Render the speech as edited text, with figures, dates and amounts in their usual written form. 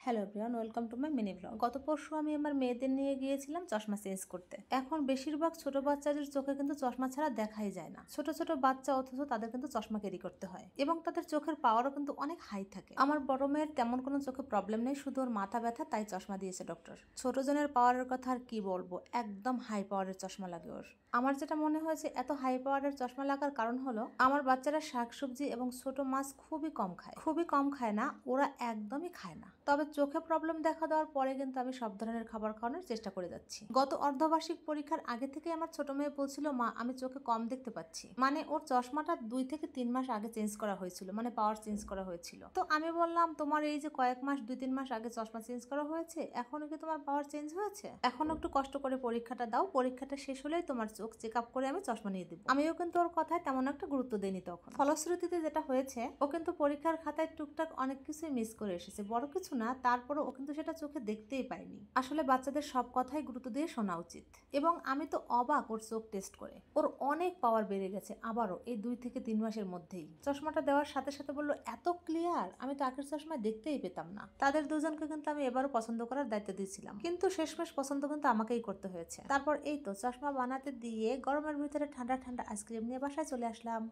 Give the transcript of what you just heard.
Hello everyone, welcome to my mini blog. গত পরশু আমি আমার মেয়েদের নিয়ে গিয়েছিলাম চশমা চেঞ্জ করতে। এখন বেশিরভাগ ছোট বাচ্চাদের চোখে কিন্তু চশমা ছাড়া দেখাই যায় না। ছোট ছোট বাচ্চা, অথচ তাদের কিন্তু চশমা ক্যারি করতে হয় এবং তাদের চোখের পাওয়ারও কিন্তু অনেক হাই থাকে। আমার বড় মেয়ের তেমন কোনো চোখে প্রবলেম নেই, শুধু ওর মাথা ব্যথা, তাই চশমা দিয়েছে ডক্টর। ছোট জনের পাওয়ারের কথা আর কি বলবো, একদম হাই পাওয়ারের চশমা লাগে ওর। আমার যেটা মনে হয়েছে, এত হাই পাওয়ারের চশমা লাগার কারণ হলো আমার বাচ্চারা শাকসবজি এবং ছোট মাছ খুবই কম খায় না, ওরা একদমই খায় না। তবে চোখে প্রবলেম দেখা দেওয়ার পরে কিন্তু আমি সব ধরনের খাবার খাওয়ানোর চেষ্টা করে যাচ্ছি। গত অর্ধবার্ষিক পরীক্ষার আগে থেকে আমার ছোট মেয়ে বলছিল, মা আমি চোখে কম দেখতে পাচ্ছি। মানে ওর চশমাটা 2 থেকে 3 মাস আগে চেঞ্জ করা হয়েছিল, মানে পাওয়ার চেঞ্জ করা হয়েছিল। তো আমি বললাম, তোমার এই যে কয়েক মাস 2-3 মাস আগে চশমা চেঞ্জ করা হয়েছে, এখনো কি তোমার পাওয়ার চেঞ্জ হয়েছে? এখন একটু কষ্ট করে পরীক্ষাটা দাও, পরীক্ষাটা শেষ হলেই তোমার চোখ চেক আপ করে আমি চশমা নিয়ে দিব। আমিও কিন্তু ওর কথায় তেমন একটা গুরুত্ব দেইনি তখন। ফলশ্রুতিতে যেটা হয়েছে, ও কিন্তু পরীক্ষার খাতায় টুকটাক অনেক কিছুই মিস করে এসেছে, বড় কিছু না, তারপরে ও কিন্তু সেটা চোখে দেখতেই পায়নি। আসলে বাচ্চাদের সব কথাই গুরুত্ব দিয়ে শোনা উচিত। এবং আমি তো অবাক ওর চোখ টেস্ট করে, ওর অনেক পাওয়ার বেড়ে গেছে আবারও এই 2 থেকে 3 মাসের মধ্যেই। চশমাটা দেওয়ার সাথে সাথে বললো, এত ক্লিয়ার, আমি তো আগের চশমায় দেখতেই পেতাম না। তাদের দুজনকে কিন্তু আমি এবারও পছন্দ করার দায়িত্ব দিয়েছিলাম, কিন্তু শেষমেশ পছন্দ কিন্তু আমাকেই করতে হয়েছে। তারপর এই তো চশমা বানাতে দিয়ে গরমের ভিতরে ঠান্ডা ঠান্ডা আইসক্রিম নিয়ে বাসায় চলে আসলাম।